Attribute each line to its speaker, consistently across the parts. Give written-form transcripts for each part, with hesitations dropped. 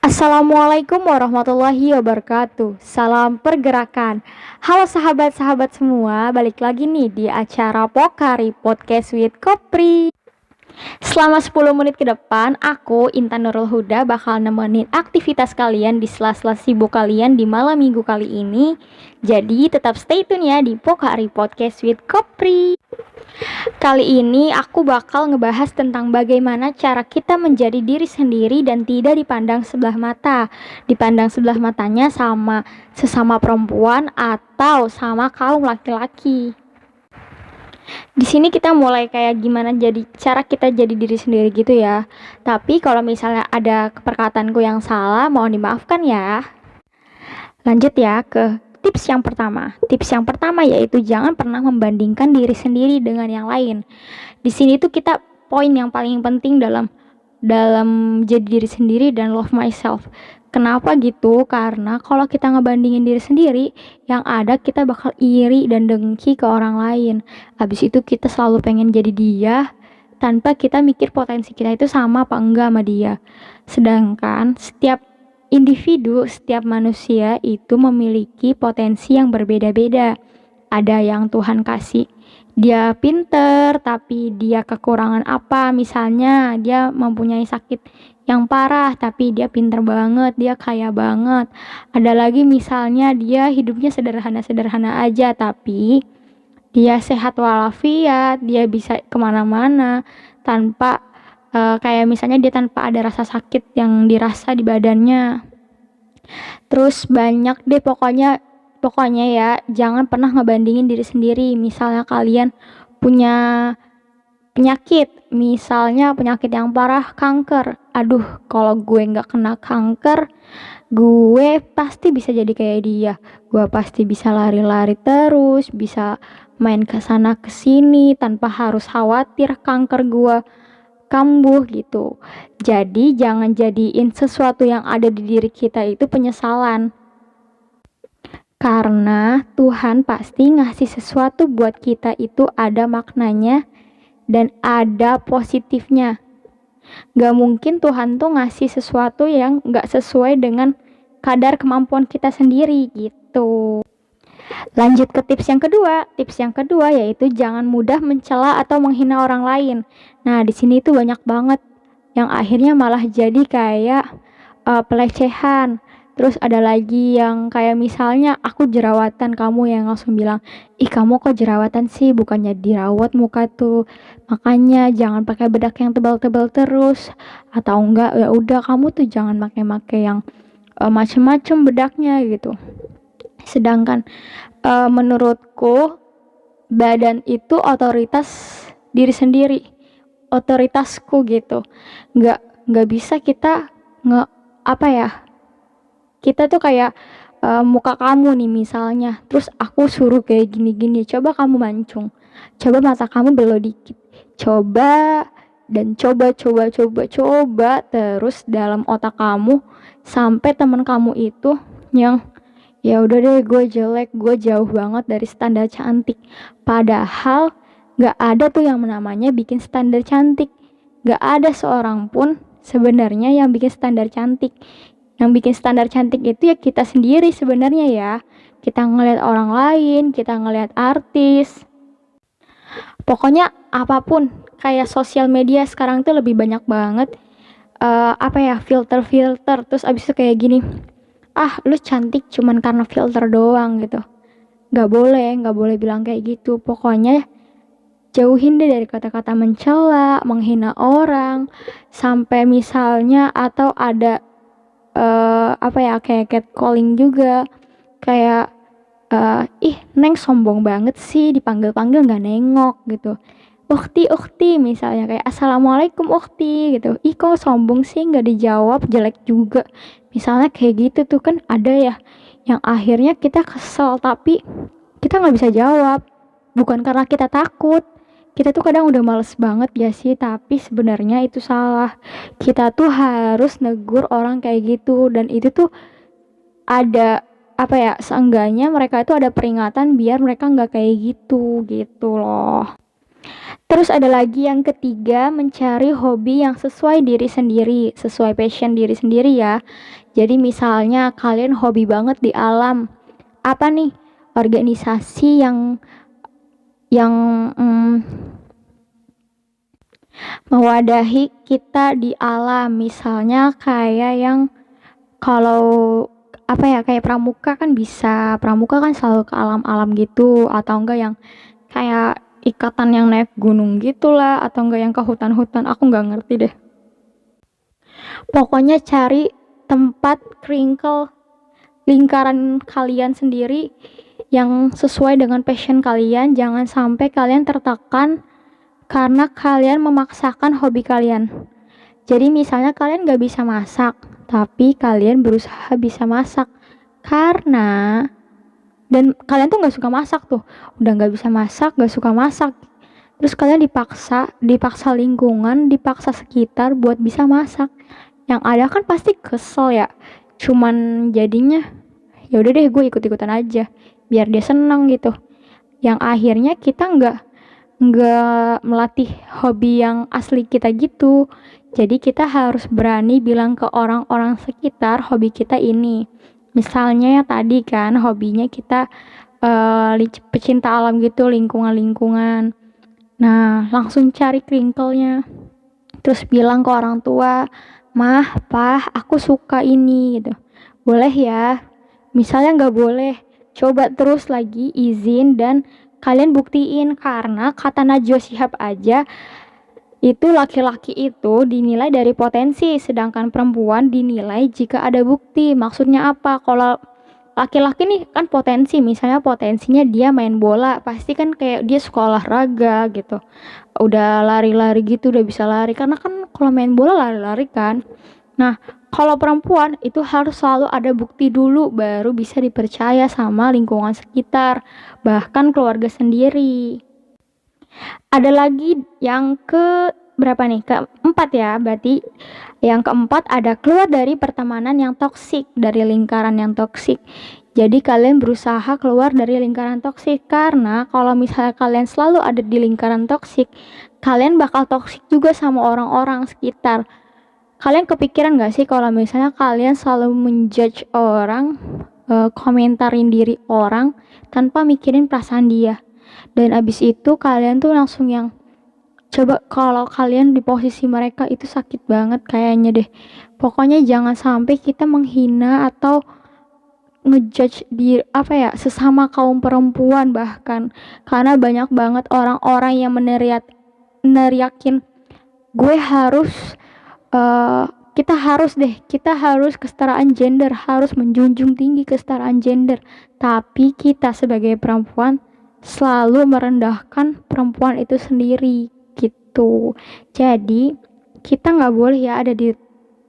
Speaker 1: Assalamualaikum warahmatullahi wabarakatuh. Salam pergerakan. Halo sahabat-sahabat semua, balik lagi nih di acara Pokari Podcast with Kopri. Selama 10 menit ke depan, aku Intan Nurul Huda bakal nemenin aktivitas kalian di sela-sela sibuk kalian di malam minggu kali ini. Jadi tetap stay tune ya di Pokari Podcast with Kopri. Kali ini aku bakal ngebahas tentang bagaimana cara kita menjadi diri sendiri dan tidak dipandang sebelah mata. Dipandang sebelah matanya sama sesama perempuan atau sama kaum laki-laki. Di sini kita mulai kayak gimana jadi cara kita jadi diri sendiri gitu ya. Tapi kalau misalnya ada perkataanku yang salah, mohon dimaafkan ya. Lanjut ya ke tips yang pertama. Tips yang pertama yaitu jangan pernah membandingkan diri sendiri dengan yang lain. Di sini tuh kita poin yang paling penting dalam jadi diri sendiri dan love myself. Kenapa gitu? Karena kalau kita ngebandingin diri sendiri, yang ada kita bakal iri dan dengki ke orang lain. Habis itu kita selalu pengen jadi dia tanpa kita mikir potensi kita itu sama apa enggak sama dia. Sedangkan setiap individu, setiap manusia itu memiliki potensi yang berbeda-beda. Ada yang Tuhan kasih dia pinter tapi dia kekurangan apa, misalnya dia mempunyai sakit yang parah tapi dia pinter banget, dia kaya banget. Ada lagi misalnya dia hidupnya sederhana-sederhana aja tapi dia sehat walafiat, dia bisa kemana-mana tanpa kayak misalnya dia tanpa ada rasa sakit yang dirasa di badannya. Terus banyak deh pokoknya ya, jangan pernah ngebandingin diri sendiri. Misalnya kalian punya penyakit, misalnya penyakit yang parah, kanker. Aduh, kalau gue nggak kena kanker, gue pasti bisa jadi kayak dia. Gue pasti bisa lari-lari terus, bisa main ke sana ke sini tanpa harus khawatir kanker gue kambuh gitu. Jadi jangan jadiin sesuatu yang ada di diri kita itu penyesalan. Karena Tuhan pasti ngasih sesuatu buat kita itu ada maknanya dan ada positifnya. Gak mungkin Tuhan tuh ngasih sesuatu yang gak sesuai dengan kadar kemampuan kita sendiri gitu. Lanjut ke tips yang kedua. Tips yang kedua yaitu jangan mudah mencela atau menghina orang lain. Nah, di sini tuh banyak banget yang akhirnya malah jadi kayak pelecehan. Terus ada lagi yang kayak misalnya aku jerawatan, kamu yang langsung bilang, ih kamu kok jerawatan sih, bukannya dirawat muka tuh, makanya jangan pakai bedak yang tebal-tebal terus, atau enggak ya udah kamu tuh jangan pakai yang macem-macem bedaknya gitu. Sedangkan menurutku badan itu otoritas diri sendiri, otoritasku gitu. Nggak bisa kita kita tuh kayak muka kamu nih misalnya, terus aku suruh kayak gini-gini, coba kamu mancung, coba mata kamu belok dikit, coba dan coba terus dalam otak kamu sampai teman kamu itu yang ya udah deh gue jelek, gue jauh banget dari standar cantik, padahal gak ada tuh yang namanya bikin standar cantik, gak ada seorang pun sebenarnya yang bikin standar cantik. Yang bikin standar cantik itu ya kita sendiri sebenarnya ya. Kita ngelihat orang lain, kita ngelihat artis. Pokoknya apapun, kayak sosial media sekarang tuh lebih banyak banget filter-filter. Terus abis itu kayak gini, ah lu cantik cuman karena filter doang gitu. Gak boleh bilang kayak gitu. Pokoknya jauhin deh dari kata-kata mencela, menghina orang, sampai misalnya atau ada kayak catcalling juga, kayak ih neng sombong banget sih, dipanggil-panggil nggak nengok gitu. Ukti misalnya kayak assalamualaikum ukti gitu, ih kok sombong sih nggak dijawab, jelek juga misalnya kayak gitu tuh. Kan ada ya yang akhirnya kita kesel tapi kita nggak bisa jawab, bukan karena kita takut. Kita tuh kadang udah males banget ya sih, tapi sebenarnya itu salah. Kita tuh harus negur orang kayak gitu, dan itu tuh ada seenggaknya mereka itu ada peringatan biar mereka nggak kayak gitu loh. Terus ada lagi yang ketiga, mencari hobi yang sesuai diri sendiri, sesuai passion diri sendiri ya. Jadi misalnya kalian hobi banget di alam, apa nih? Organisasi yang mewadahi kita di alam, misalnya kayak yang kalau apa ya, kayak pramuka kan bisa, pramuka kan selalu ke alam-alam gitu, atau enggak yang kayak ikatan yang naik gunung gitulah, atau enggak yang ke hutan-hutan, aku nggak ngerti deh. Pokoknya cari tempat crinkle lingkaran kalian sendiri yang sesuai dengan passion kalian. Jangan sampai kalian tertekan karena kalian memaksakan hobi kalian. Jadi misalnya kalian gak bisa masak, tapi kalian berusaha bisa masak karena, dan kalian tuh gak suka masak tuh, udah gak bisa masak, gak suka masak, terus kalian dipaksa lingkungan, dipaksa sekitar buat bisa masak. Yang ada kan pasti kesel ya, cuman jadinya ya udah deh gue ikut-ikutan aja biar dia senang gitu, yang akhirnya kita nggak melatih hobi yang asli kita gitu. Jadi kita harus berani bilang ke orang-orang sekitar hobi kita ini. Misalnya ya tadi kan hobinya kita pecinta alam gitu, lingkungan-lingkungan. Nah, langsung cari kringkelnya. Terus bilang ke orang tua, "Mah, Pah, aku suka ini," gitu. "Boleh ya?" Misalnya nggak boleh, coba terus lagi izin dan kalian buktiin, karena kata Najwa Shihab aja itu laki-laki itu dinilai dari potensi, sedangkan perempuan dinilai jika ada bukti. Maksudnya apa? Kalau laki-laki nih kan potensi, misalnya potensinya dia main bola, pasti kan kayak dia suka olahraga gitu, udah lari-lari gitu, udah bisa lari karena kan kalau main bola lari-lari kan. Nah, kalau perempuan itu harus selalu ada bukti dulu baru bisa dipercaya sama lingkungan sekitar, bahkan keluarga sendiri. Ada lagi yang ke berapa nih? Keempat ya, berarti yang keempat ada keluar dari pertemanan yang toksik, dari lingkaran yang toksik. Jadi kalian berusaha keluar dari lingkaran toksik, karena kalau misalnya kalian selalu ada di lingkaran toksik, kalian bakal toksik juga sama orang-orang sekitar. Kalian kepikiran gak sih kalau misalnya kalian selalu menjudge orang, komentarin diri orang tanpa mikirin perasaan dia, dan abis itu kalian tuh langsung yang, coba kalau kalian di posisi mereka itu sakit banget kayaknya deh. Pokoknya jangan sampai kita menghina atau ngejudge di apa ya, sesama kaum perempuan bahkan, karena banyak banget orang-orang yang meneriakin gue harus kita harus kesetaraan gender, harus menjunjung tinggi kesetaraan gender, tapi kita sebagai perempuan selalu merendahkan perempuan itu sendiri gitu. Jadi kita nggak boleh ya ada di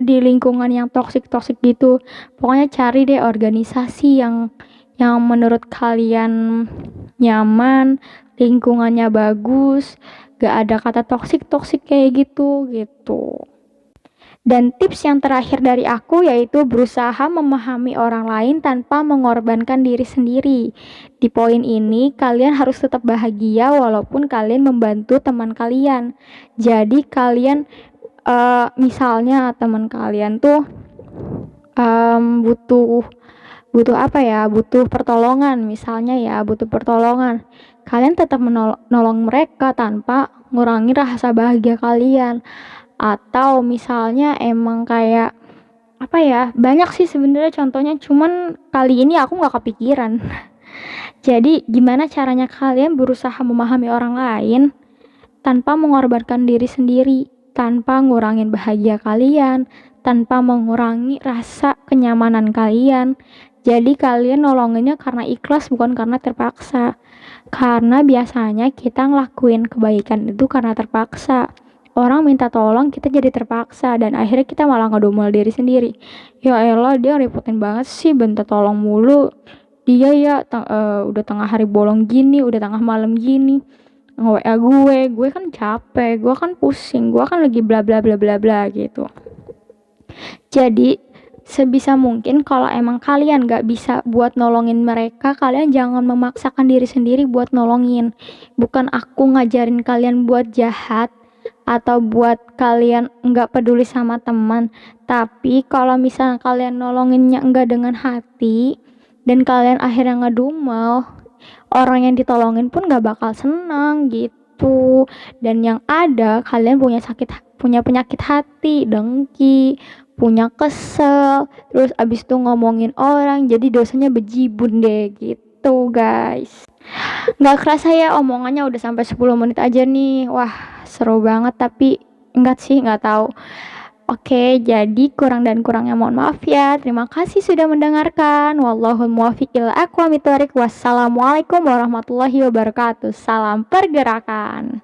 Speaker 1: lingkungan yang toksik gitu. Pokoknya cari deh organisasi yang menurut kalian nyaman, lingkungannya bagus, gak ada kata toksik kayak gitu. Dan tips yang terakhir dari aku yaitu berusaha memahami orang lain tanpa mengorbankan diri sendiri. Di poin ini kalian harus tetap bahagia walaupun kalian membantu teman kalian. Jadi kalian misalnya teman kalian tuh butuh apa ya, butuh pertolongan, misalnya ya butuh pertolongan, kalian tetap menolong mereka tanpa ngurangi rasa bahagia kalian. Atau misalnya emang kayak apa ya, banyak sih sebenarnya contohnya, cuman kali ini aku nggak kepikiran. Jadi gimana caranya kalian berusaha memahami orang lain tanpa mengorbankan diri sendiri, tanpa ngurangin bahagia kalian, tanpa mengurangi rasa kenyamanan kalian. Jadi kalian nolonginnya karena ikhlas, bukan karena terpaksa. Karena biasanya kita ngelakuin kebaikan itu karena terpaksa. Orang minta tolong, kita jadi terpaksa, dan akhirnya kita malah ngedumel diri sendiri. Ya elah, dia repotin banget sih, minta tolong mulu. Dia ya udah tengah hari bolong gini, udah tengah malam gini, nge-WA gue kan capek, gue kan pusing, gue kan lagi bla bla bla bla bla gitu. Jadi sebisa mungkin kalau emang kalian gak bisa buat nolongin mereka, kalian jangan memaksakan diri sendiri buat nolongin. Bukan aku ngajarin kalian buat jahat atau buat kalian nggak peduli sama teman, tapi kalau misalnya kalian nolonginnya enggak dengan hati dan kalian akhirnya ngedumel, orang yang ditolongin pun nggak bakal senang gitu. Dan yang ada kalian punya penyakit hati, dengki, punya kesel, terus abis itu ngomongin orang, jadi dosanya bejibun deh gitu guys. Nggak kerasa ya omongannya udah sampai 10 menit aja nih. Wah, seru banget tapi enggak sih, nggak tahu. Oke, jadi kurang dan kurangnya mohon maaf ya. Terima kasih sudah mendengarkan. Wallahul muwaffiq ila aqwamit thoriq. Wassalamualaikum warahmatullahi wabarakatuh. Salam pergerakan.